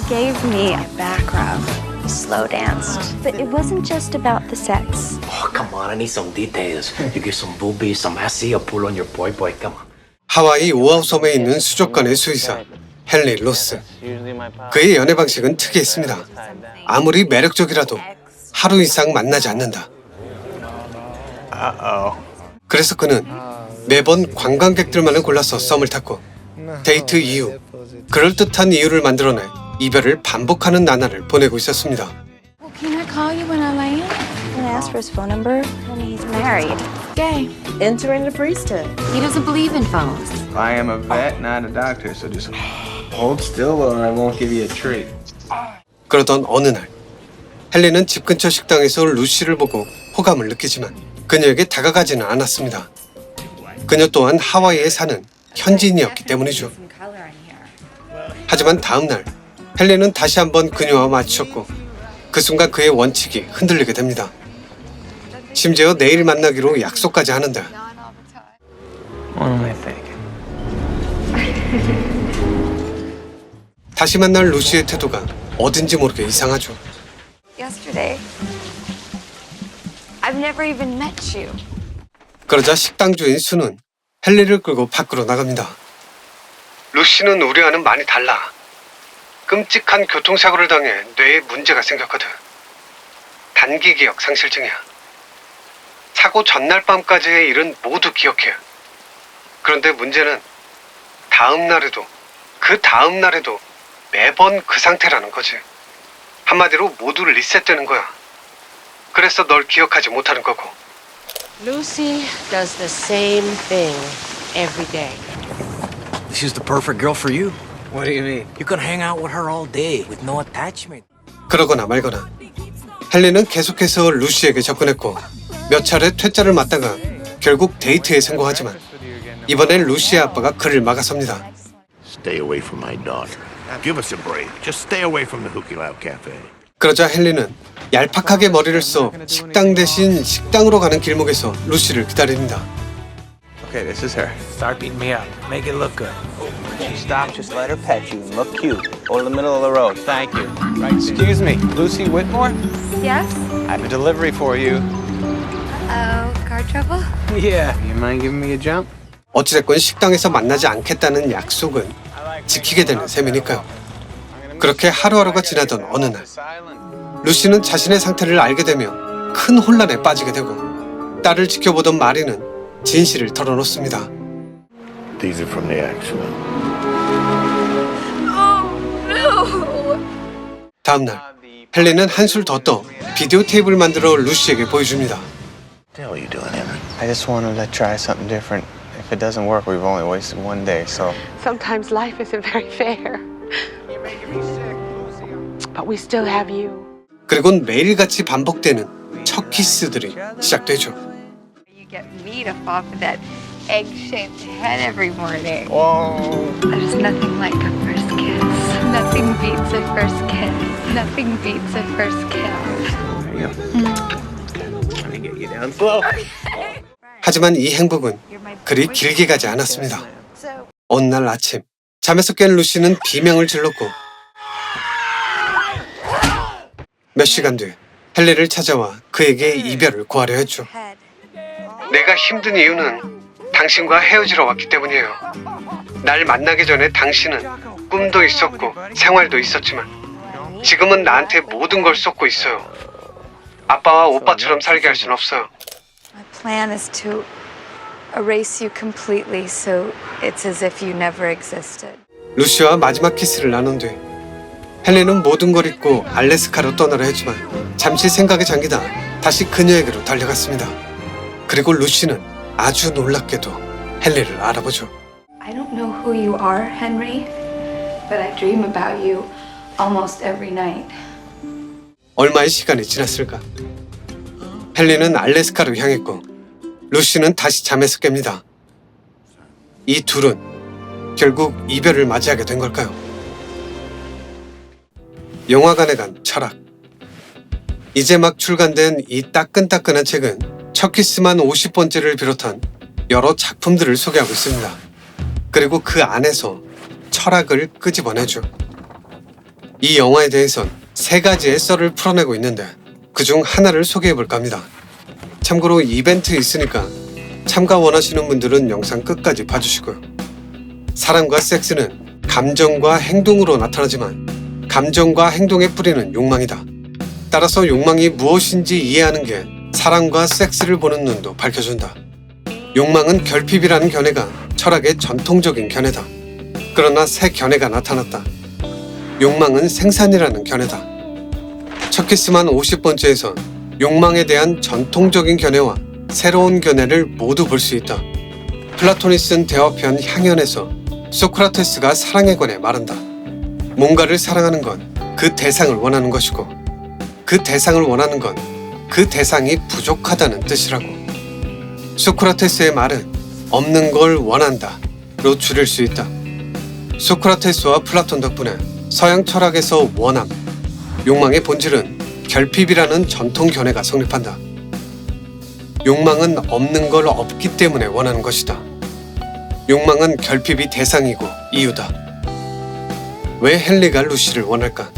gave me a back rub. We slow danced. But it wasn't just about the sex. Oh, come on, I need some details. You get some boobies, some assy, or pull on your boy, come on. 하와이 오아우섬에 있는 수족관의 수의사 헨리 로스. 그의 연애 방식은 특이했습니다. 아무리 매력적이라도 하루 이상 만나지 않는다. 그래서 그는 매번 관광객들만을 골라서 썸을 탔고 데이트 이후 그럴듯한 이유를 만들어내 이별을 반복하는 나날을 보내고 있었습니다. Can I call you when I land? When I asked for his phone number, and he's married. Gay. Entering the priesthood. He doesn't believe in phones. I am a vet, not a doctor, so just hold still or I won't give you a treat. 그러던 어느 날 헨리는 집 근처 식당에서 루시를 보고 호감을 느끼지만 그녀에게 다가가지는 않았습니다. 그녀 또한 하와이에 사는 현지인이었기 때문이죠. 하지만 다음 날 헨리는 다시 한번 그녀와 마주쳤고 그 순간 그의 원칙이 흔들리게 됩니다. 심지어 내일 만나기로 약속까지 하는데 What am I thinking? 다시 만날 루시의 태도가 어딘지 모르게 이상하죠. Yesterday. I've never even met you. 그러자 식당 주인 수는 헨리를 끌고 밖으로 나갑니다. 루시는 우리와는 많이 달라. 끔찍한 교통사고를 당해 뇌에 문제가 생겼거든. 단기 기억 상실증이야. 사고 전날 밤까지의 일은 모두 기억해. 그런데 문제는 다음 날에도 그 다음 날에도 매번 그 상태라는 거지. 한마디로 모두 리셋되는 거야. 그래서 널 기억하지 못하는 거고. Lucy does the same thing every day. She's the perfect girl for you. What do you mean? You can hang out with her all day with no attachment. 그러거나 말거나 헨리는 계속해서 루시에게 접근했고 몇 차례 퇴짜를 맞다가 결국 데이트에 성공하지만 이번엔 루시의 아빠가 그를 막아섭니다. Stay away from my daughter. Give us a break. Just stay away from the Hukilau Cafe. 그러자 헨리는 얄팍하게 머리를 써 식당 대신 식당으로 가는 길목에서 루시를 기다립니다. Okay, this is her. Start beating me up. Make it look good. Stop, just let her pet you and look cute. Go to the middle of the road. Thank you. Right, excuse me, Lucy Whitmore? Yes? I have a delivery for you. Oh, car trouble? Yeah. You mind giving me a jump? 어찌됐건 식당에서 만나지 않겠다는 약속은 지키게 되는 셈이니까요. 그렇게 하루하루가 지나던 어느 날 루시는 자신의 상태를 알게 되며 큰 혼란에 빠지게 되고 딸을 지켜보던 마리는 진실을 털어놓습니다. These are from the accident. 다음 날 헨리는 한술 더 떠 비디오 테이프를 만들어 루시에게 보여줍니다. What the hell are you doing, Henry? I just wanted to try something different. If it doesn't work, we've only wasted one day, so. Sometimes life isn't very fair. But we still have you. 그리곤 매일같이 반복되는 첫 키스들이 시작되죠. You get meat up off of that egg-shaped head every morning. Whoa. There's nothing like a first kiss. Nothing beats a first kiss. Nothing beats a first kiss. There you go. Let me get you down slow. 하지만 이 행복은 그리 길게 가지 않았습니다. 어느 날 아침 잠에서 깬 루시는 비명을 질렀고 몇 시간 뒤 헨리를 찾아와 그에게 이별을 구하려 했죠. 내가 힘든 이유는 당신과 헤어지러 왔기 때문이에요. 날 만나기 전에 당신은 꿈도 있었고 생활도 있었지만 지금은 나한테 모든 걸 쏟고 있어요. 아빠와 오빠처럼 살게 할 순 없어요. My plan is to erase you completely so it's as if you never existed. 루시와 마지막 키스를 나눈 뒤 헨리는 모든 걸 잊고 알래스카로 떠나려 했지만 잠시 생각에 잠기다 다시 그녀에게로 달려갔습니다. 그리고 루시는 아주 놀랍게도 헨리를 알아보죠. I don't know who you are, Henry, but I dream about you almost every night. 얼마의 시간이 지났을까? 헨리는 알래스카로 향했고 루시는 다시 잠에서 깹니다. 이 둘은 결국 이별을 맞이하게 된 걸까요? 영화관에 간 철학. 이제 막 출간된 이 따끈따끈한 책은 첫 키스만 50번째를 비롯한 여러 작품들을 소개하고 있습니다. 그리고 그 안에서 철학을 끄집어내죠. 이 영화에 대해선 3가지의 썰을 풀어내고 있는데 그중 하나를 소개해볼까 합니다. 참고로 이벤트 있으니까 참가 원하시는 분들은 영상 끝까지 봐주시고요. 사랑과 섹스는 감정과 행동으로 나타나지만 감정과 행동의 뿌리는 욕망이다. 따라서 욕망이 무엇인지 이해하는 게 사랑과 섹스를 보는 눈도 밝혀준다. 욕망은 결핍이라는 견해가 철학의 전통적인 견해다. 그러나 새 견해가 나타났다. 욕망은 생산이라는 견해다. 첫 키스만 50번째에선 욕망에 대한 전통적인 견해와 새로운 견해를 모두 볼 수 있다. 플라톤이 쓴 대화편 향연에서 소크라테스가 사랑에 관해 말한다. 뭔가를 사랑하는 건 그 대상을 원하는 것이고 그 대상을 원하는 건 그 대상이 부족하다는 뜻이라고. 소크라테스의 말은 없는 걸 원한다로 줄일 수 있다. 소크라테스와 플라톤 덕분에 서양 철학에서 원함, 욕망의 본질은 결핍이라는 전통 견해가 성립한다. 욕망은 없는 걸 없기 때문에 원하는 것이다. 욕망은 결핍이 대상이고 이유다. 왜 헨리가 루시를 원할까?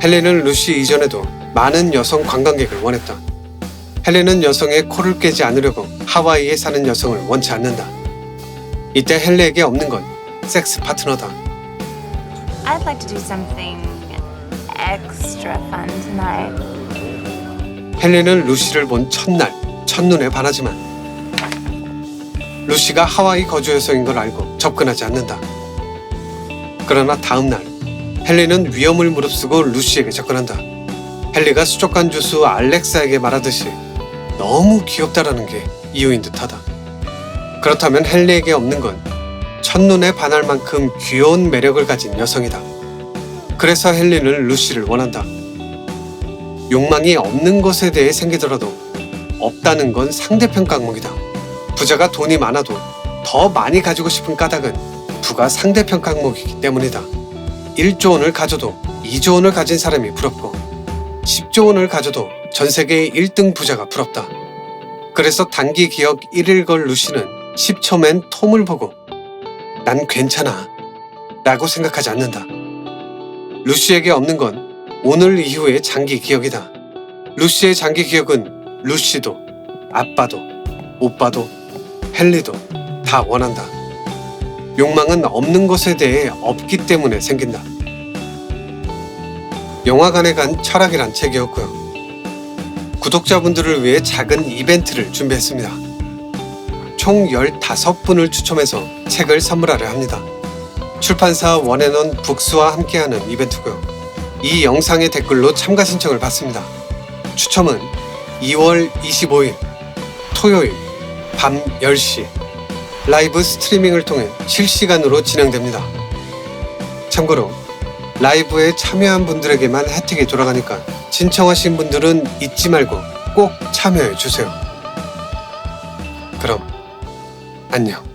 헨리는 루시 이전에도 많은 여성 관광객을 원했다. 헨리는 여성의 코를 깨지 않으려고 하와이에 사는 여성을 원치 않는다. 이때 헨리에게 없는 건 섹스 파트너다. I'd like to do something extra fun tonight. 헨리는 루시를 본 첫날, 첫눈에 반하지만 루시가 하와이 거주 여성인 걸 알고 접근하지 않는다. 그러나 다음날 헨리는 위험을 무릅쓰고 루시에게 접근한다. 헨리가 수족관 주수 알렉사에게 말하듯이 너무 귀엽다라는 게 이유인 듯하다. 그렇다면 헨리에게 없는 건 첫눈에 반할 만큼 귀여운 매력을 가진 여성이다. 그래서 헨리는 루시를 원한다. 욕망이 없는 것에 대해 생기더라도 없다는 건 상대편 깡목이다. 부자가 돈이 많아도 더 많이 가지고 싶은 까닭은 부가 상대편 깡목이기 때문이다. 1조 원을 가져도 2조 원을 가진 사람이 부럽고 10조 원을 가져도 전 세계의 1등 부자가 부럽다. 그래서 단기 기억 1일 걸 루시는 10초맨 톰을 보고 난 괜찮아 라고 생각하지 않는다. 루시에게 없는 건 오늘 이후의 장기 기억이다. 루시의 장기 기억은 루시도 아빠도 오빠도 헨리도 다 원한다. 욕망은 없는 것에 대해 없기 때문에 생긴다. 영화관에 간 철학이란 책이었고요. 구독자분들을 위해 작은 이벤트를 준비했습니다. 총 15분을 추첨해서 책을 선물하려 합니다. 출판사 원앤원 북스와 함께하는 이벤트고요. 이 영상의 댓글로 참가 신청을 받습니다. 추첨은 2월 25일 토요일 밤 10시 라이브 스트리밍을 통해 실시간으로 진행됩니다. 참고로 라이브에 참여한 분들에게만 혜택이 돌아가니까 신청하신 분들은 잊지 말고 꼭 참여해 주세요. 그럼 안녕.